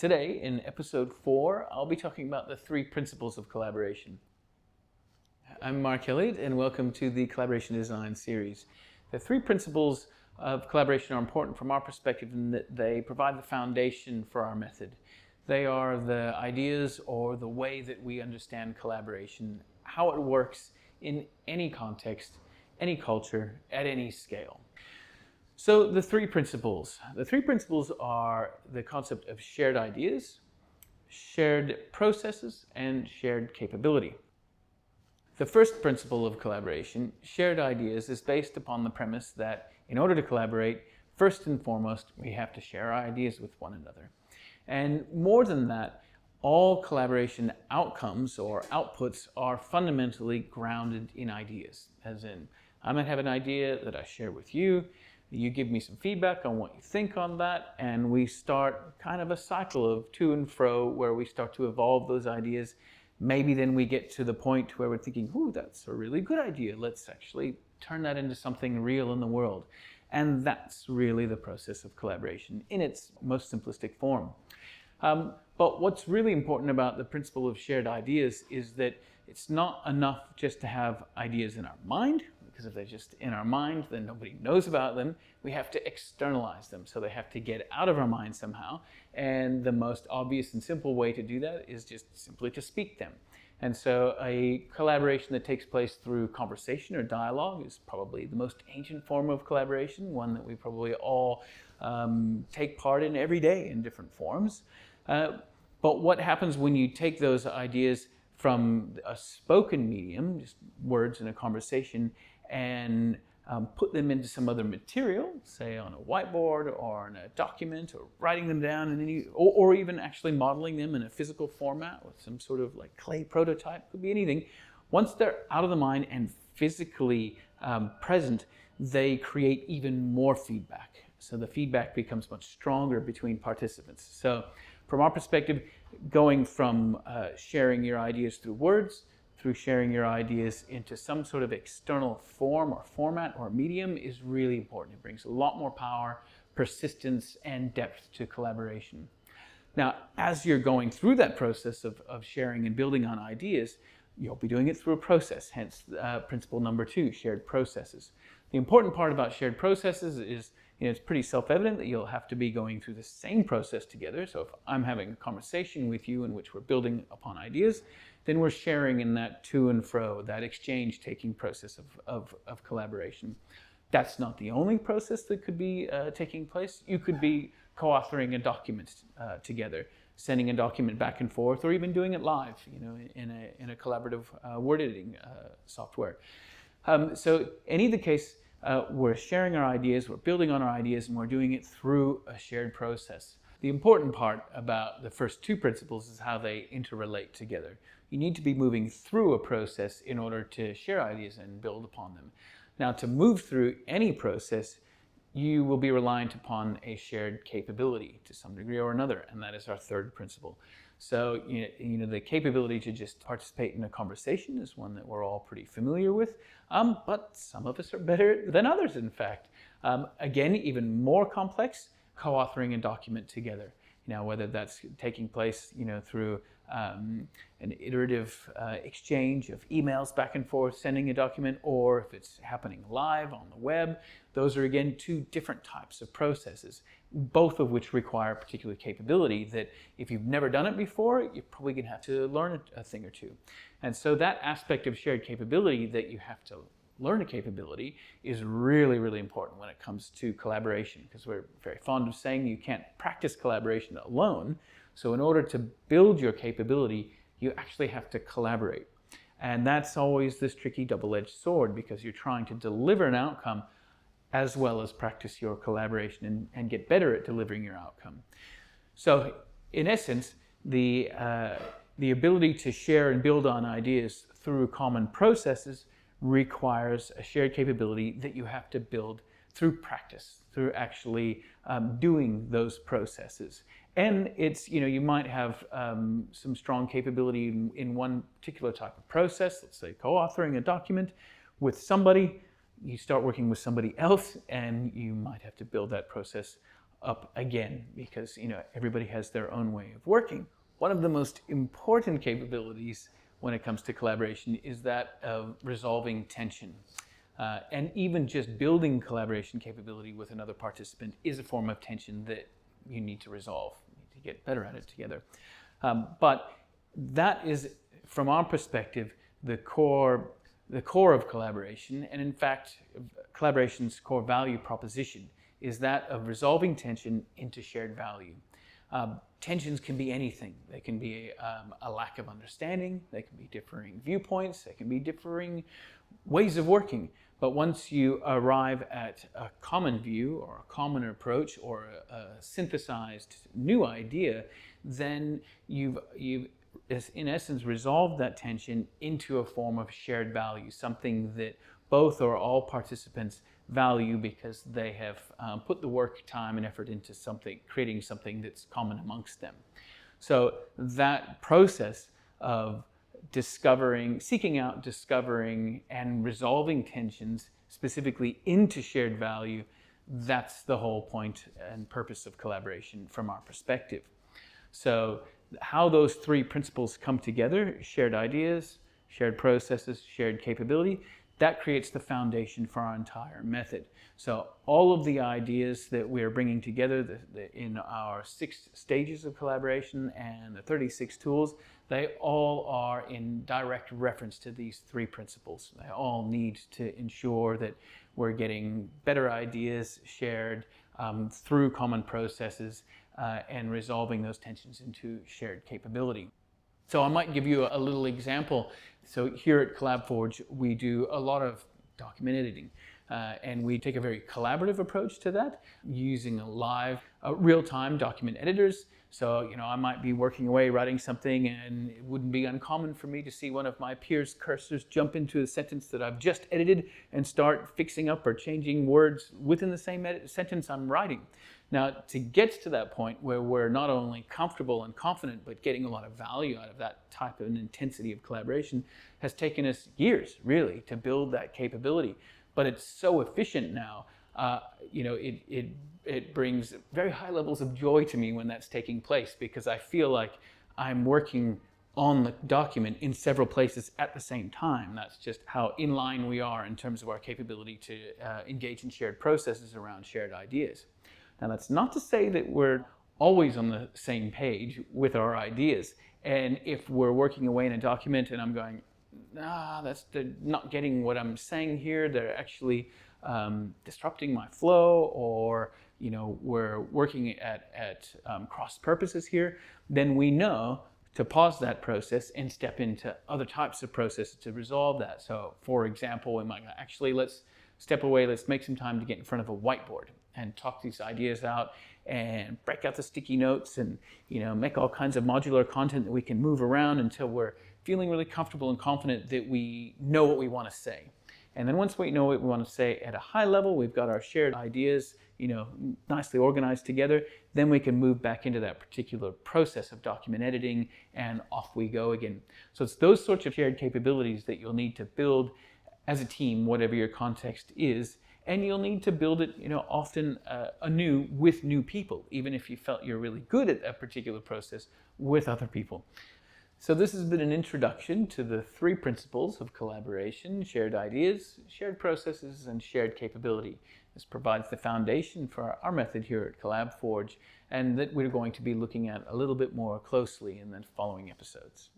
Today, in episode 4, I'll be talking about the 3 principles of collaboration. I'm Mark Elliott, and welcome to the Collaboration Design series. The 3 principles of collaboration are important from our perspective in that they provide the foundation for our method. They are the ideas or the way that we understand collaboration, how it works in any context, any culture, at any scale. So the 3 principles. The 3 principles are the concept of shared ideas, shared processes, and shared capability. The first principle of collaboration, shared ideas, is based upon the premise that in order to collaborate, first and foremost, we have to share our ideas with one another. And more than that, all collaboration outcomes or outputs are fundamentally grounded in ideas. As in, I might have an idea that I share with you, you give me some feedback on what you think on that, and we start kind of a cycle of to and fro where we start to evolve those ideas. Maybe then we get to the point where we're thinking, ooh, that's a really good idea. Let's actually turn that into something real in the world. And that's really the process of collaboration in its most simplistic form. But what's really important about the principle of shared ideas is that it's not enough just to have ideas in our mind, because if they're just in our mind, then nobody knows about them. We have to externalize them, so they have to get out of our mind somehow. And the most obvious and simple way to do that is just simply to speak them. And so a collaboration that takes place through conversation or dialogue is probably the most ancient form of collaboration, one that we probably all take part in every day in different forms. But what happens when you take those ideas from a spoken medium, just words in a conversation, and put them into some other material, say on a whiteboard or in a document, or writing them down in any, or even actually modeling them in a physical format with some sort of like clay prototype, could be anything. Once they're out of the mind and physically present, they create even more feedback. So the feedback becomes much stronger between participants. So from our perspective, going from sharing your ideas through words, through sharing your ideas into some sort of external form or format or medium is really important. It brings a lot more power, persistence, and depth to collaboration. Now, as you're going through that process of sharing and building on ideas, you'll be doing it through a process, hence principle number 2, shared processes. The important part about shared processes is it's pretty self-evident that you'll have to be going through the same process together. So if I'm having a conversation with you in which we're building upon ideas, then we're sharing in that to and fro, that exchange-taking process of collaboration. That's not the only process that could be taking place. You could be co-authoring a document together, sending a document back and forth, or even doing it live, in a collaborative word editing software. So in either case, we're sharing our ideas, we're building on our ideas, and we're doing it through a shared process. The important part about the first 2 principles is how they interrelate together. You need to be moving through a process in order to share ideas and build upon them. Now, to move through any process, you will be reliant upon a shared capability to some degree or another, and that is our 3rd principle. So, the capability to just participate in a conversation is one that we're all pretty familiar with, but some of us are better than others, in fact. Again, even more complex, co-authoring a document together. Whether that's taking place, through an iterative exchange of emails back and forth, sending a document, or if it's happening live on the web. Those are, again, 2 different types of processes, both of which require particular capability that if you've never done it before, you're probably going to have to learn a thing or 2. And so that aspect of shared capability, that you have to learn a capability, is really, really important when it comes to collaboration, because we're very fond of saying you can't practice collaboration alone. So in order to build your capability, you actually have to collaborate. And that's always this tricky double-edged sword, because you're trying to deliver an outcome as well as practice your collaboration and get better at delivering your outcome. So in essence, the ability to share and build on ideas through common processes requires a shared capability that you have to build through practice, through actually doing those processes. And it's, you might have some strong capability in one particular type of process, let's say co-authoring a document with somebody. You start working with somebody else, and you might have to build that process up again because everybody has their own way of working. One of the most important capabilities when it comes to collaboration is that of resolving tension. And even just building collaboration capability with another participant is a form of tension that you need to resolve. You need to get better at it together. But that is, from our perspective, the core of collaboration, and in fact, collaboration's core value proposition is that of resolving tension into shared value. Tensions can be anything. They can be a lack of understanding, they can be differing viewpoints, they can be differing ways of working. But once you arrive at a common view or a common approach or a synthesized new idea, then you've in essence resolved that tension into a form of shared value, something that both or all participants value because they have put the work, time, and effort into creating something that's common amongst them. So that process of seeking out, discovering, and resolving tensions specifically into shared value, that's the whole point and purpose of collaboration from our perspective. So how those three principles come together, shared ideas, shared processes, shared capability, that creates the foundation for our entire method. So all of the ideas that we're bringing together in our 6 stages of collaboration and the 36 tools, they all are in direct reference to these 3 principles. They all need to ensure that we're getting better ideas shared through common processes and resolving those tensions into shared capability. So I might give you a little example. So here at CollabForge, we do a lot of document editing. And we take a very collaborative approach to that, using real-time document editors. So, I might be working away, writing something, and it wouldn't be uncommon for me to see one of my peers' cursors jump into a sentence that I've just edited and start fixing up or changing words within the same sentence I'm writing. Now, to get to that point where we're not only comfortable and confident, but getting a lot of value out of that type of an intensity of collaboration has taken us years, really, to build that capability. But it's so efficient now, it brings very high levels of joy to me when that's taking place, because I feel like I'm working on the document in several places at the same time. That's just how in line we are in terms of our capability to engage in shared processes around shared ideas. Now, that's not to say that we're always on the same page with our ideas. And if we're working away in a document and I'm going, they're not getting what I'm saying here, they're actually disrupting my flow, or we're working at cross purposes here, then we know to pause that process and step into other types of processes to resolve that. So for example, we might let's step away, let's make some time to get in front of a whiteboard and talk these ideas out and break out the sticky notes and make all kinds of modular content that we can move around until we're feeling really comfortable and confident that we know what we want to say. And then once we know what we want to say at a high level, we've got our shared ideas, nicely organized together, then we can move back into that particular process of document editing, and off we go again. So it's those sorts of shared capabilities that you'll need to build as a team, whatever your context is, and you'll need to build it, often anew with new people, even if you felt you're really good at a particular process with other people. So this has been an introduction to the 3 principles of collaboration: shared ideas, shared processes, and shared capability. This provides the foundation for our method here at CollabForge, and that we're going to be looking at a little bit more closely in the following episodes.